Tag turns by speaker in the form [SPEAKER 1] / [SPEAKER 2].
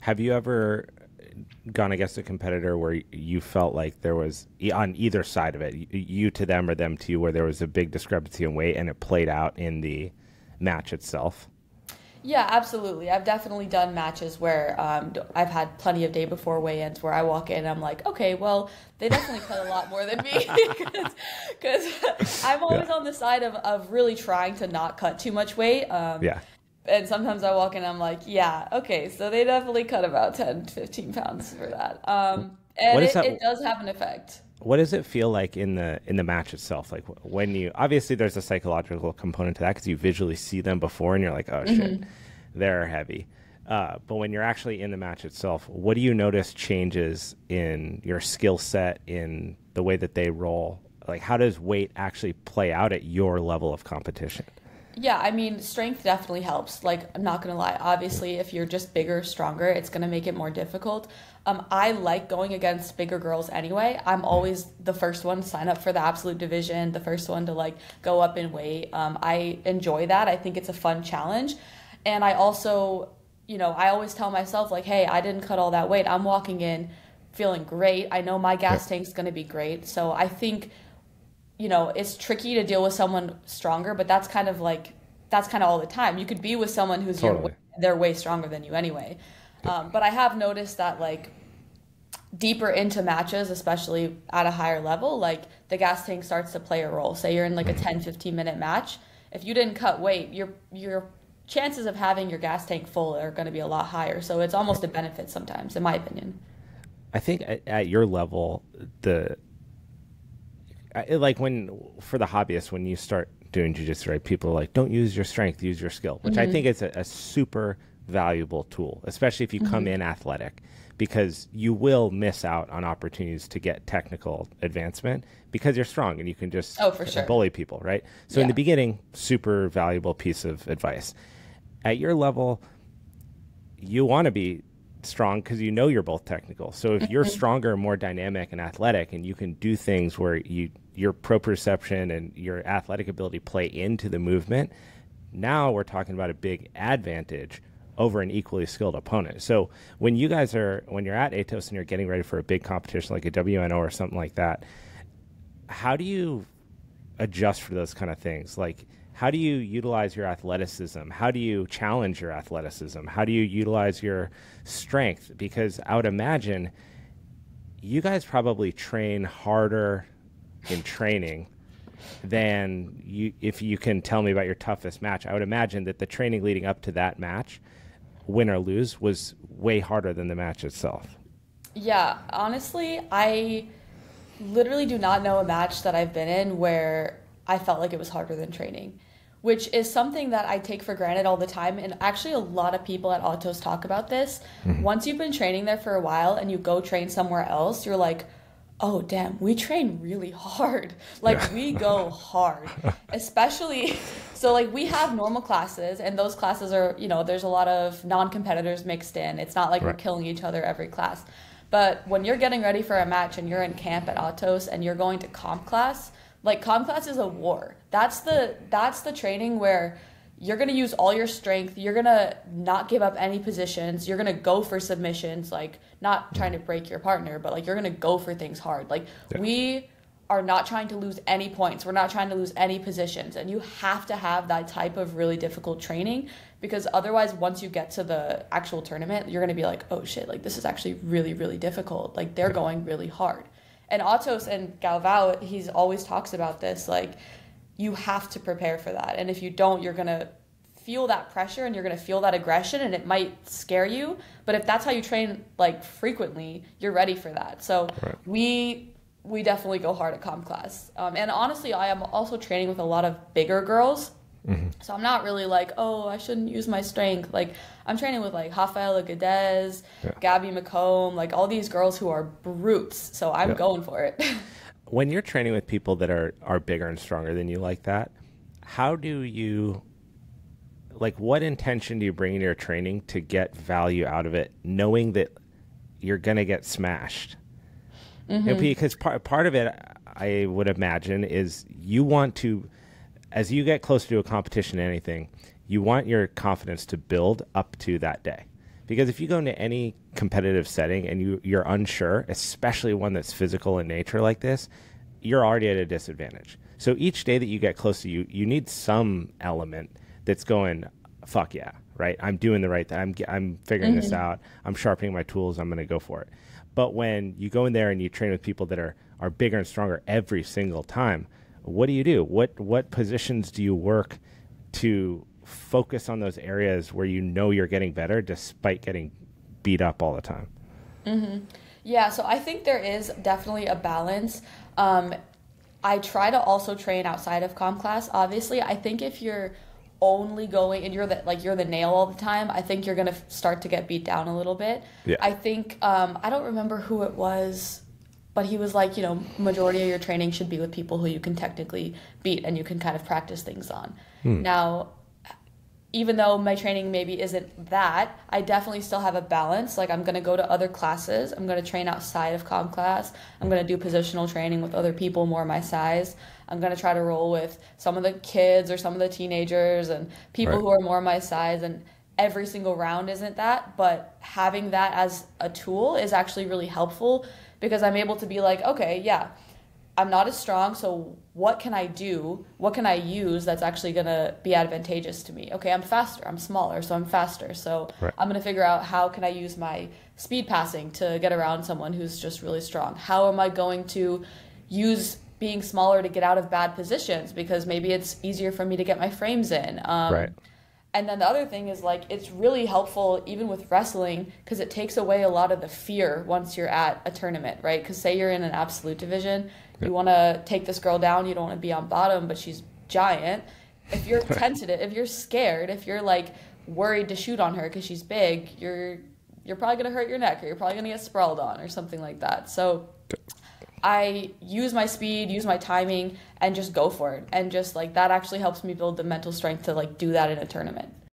[SPEAKER 1] Have you ever gone against a competitor where you felt like there was on either side of it, you to them or them to you, where there was a big discrepancy in weight and it played out in the match itself?
[SPEAKER 2] Yeah, absolutely. I've definitely done matches where I've had plenty of day before weigh-ins where I walk in and I'm like, okay, well, they definitely cut a lot more than me because I'm
[SPEAKER 1] Yeah.
[SPEAKER 2] always on the side of really trying to not cut too much weight.
[SPEAKER 1] Yeah.
[SPEAKER 2] And sometimes I walk in and I'm like, yeah, okay, so they definitely cut about 10, 15 pounds for that.
[SPEAKER 1] What
[SPEAKER 2] And
[SPEAKER 1] is that?
[SPEAKER 2] it does have an effect.
[SPEAKER 1] What does it feel like in the match itself? Like when you obviously there's a psychological component to that because you visually see them before and you're like, oh shit, they're heavy. But when you're actually in the match itself, what do you notice changes in your skill set, in the way that they roll? Like how does weight actually play out at your level of competition?
[SPEAKER 2] Yeah, I mean, strength definitely helps. Like, I'm not gonna lie. Obviously, if you're just bigger, stronger, it's gonna make it more difficult. I like going against bigger girls anyway. I'm always the first one to sign up for the absolute division, the first one to like go up in weight. I enjoy that. I think it's a fun challenge. And I also, I always tell myself like, hey, I didn't cut all that weight. I'm walking in feeling great. I know my gas tank's gonna be great. So I think it's tricky to deal with someone stronger, but that's kind of all the time. You could be with someone who's
[SPEAKER 1] Totally.
[SPEAKER 2] they're way stronger than you anyway. But I have noticed that like deeper into matches, especially at a higher level, like the gas tank starts to play a role. Say you're in like a 10, 15-minute match. If you didn't cut weight, your chances of having your gas tank full are going to be a lot higher. So it's almost a benefit sometimes, in my opinion.
[SPEAKER 1] I think at your level, like when for the hobbyists, when you start doing jiu-jitsu, right, people are like, don't use your strength, use your skill, which I think is a super valuable tool, especially if you come in athletic, because you will miss out on opportunities to get technical advancement because you're strong and you can just
[SPEAKER 2] Oh, for sure.
[SPEAKER 1] bully people, right? So in the beginning, super valuable piece of advice. At your level, you want to be strong because you know you're both technical. So if you're stronger, more dynamic and athletic, and you can do things where your proprioception and your athletic ability play into the movement, now we're talking about a big advantage over an equally skilled opponent. So when you're at Atos and you're getting ready for a big competition like a WNO or something like that, how do you adjust for those kind of things? Like, how do you utilize your athleticism? How do you challenge your athleticism? How do you utilize your strength? Because I would imagine you guys probably train harder in training than you, if you can tell me about your toughest match. I would imagine that the training leading up to that match, win or lose, was way harder than the match itself.
[SPEAKER 2] Yeah, honestly, I literally do not know a match that I've been in where I felt like it was harder than training, which is something that I take for granted all the time. And actually, a lot of people at Atos talk about this. Once you've been training there for a while and you go train somewhere else, you're like, oh, damn, we train really hard. Like, we go hard, especially. So, like, we have normal classes, and those classes are, there's a lot of non-competitors mixed in. It's not like we're killing each other every class. But when you're getting ready for a match and you're in camp at Atos and you're going to comp class, like comp class is a war. That's the training where you're going to use all your strength. You're going to not give up any positions. You're going to go for submissions, like not trying to break your partner, but like you're going to go for things hard. Like we are not trying to lose any points. We're not trying to lose any positions. And you have to have that type of really difficult training, because otherwise once you get to the actual tournament, you're going to be like, oh shit, like this is actually really, really difficult. Like they're going really hard. And Atos and Galvao, he's always talks about this, like you have to prepare for that. And if you don't, you're going to feel that pressure and you're going to feel that aggression, and it might scare you. But if that's how you train like frequently, you're ready for that. So we definitely go hard at comp class. And honestly, I am also training with a lot of bigger girls. So I'm not really like, oh, I shouldn't use my strength. Like I'm training with like Rafaela Gadez, Gabby McComb, like all these girls who are brutes. So I'm going for it.
[SPEAKER 1] When you're training with people that are bigger and stronger than you like that, how do you, like, what intention do you bring into your training to get value out of it, knowing that you're going to get smashed? Because part of it, I would imagine, is you want to, as you get closer to a competition, anything, you want your confidence to build up to that day. Because if you go into any competitive setting and you're unsure, especially one that's physical in nature like this, you're already at a disadvantage. So each day that you get close to you need some element that's going, fuck yeah, right? I'm doing the right thing. I'm figuring this out. I'm sharpening my tools. I'm going to go for it. But when you go in there and you train with people that are bigger and stronger every single time, what do? What positions do you work to focus on those areas where you know you're getting better despite getting beat up all the time?
[SPEAKER 2] Yeah, so I think there is definitely a balance. I try to also train outside of comp class. Obviously, I think if you're only going and you're the nail all the time, I think you're going to start to get beat down a little bit.
[SPEAKER 1] Yeah.
[SPEAKER 2] I think I don't remember who it was, but he was like, majority of your training should be with people who you can technically beat and you can kind of practice things on. Now, even though my training maybe isn't that, I definitely still have a balance. Like, I'm going to go to other classes. I'm going to train outside of comp class. I'm going to do positional training with other people more my size. I'm going to try to roll with some of the kids or some of the teenagers and people who are more my size. And every single round isn't that. But having that as a tool is actually really helpful because I'm able to be like, okay, yeah, I'm not as strong, so what can I do? What can I use that's actually going to be advantageous to me? Okay, I'm faster. I'm smaller, so I'm faster. So I'm going to figure out how can I use my speed passing to get around someone who's just really strong? How am I going to use being smaller to get out of bad positions? Because maybe it's easier for me to get my frames in. And then the other thing is, like, it's really helpful even with wrestling because it takes away a lot of the fear once you're at a tournament, right? Because say you're in an absolute division, you want to take this girl down, you don't want to be on bottom, but she's giant. If you're tentative, if you're scared, if you're, like, worried to shoot on her because she's big, you're probably going to hurt your neck or you're probably going to get sprawled on or something like that. So I use my speed, use my timing, and just go for it. And just, like, that actually helps me build the mental strength to, like, do that in a tournament.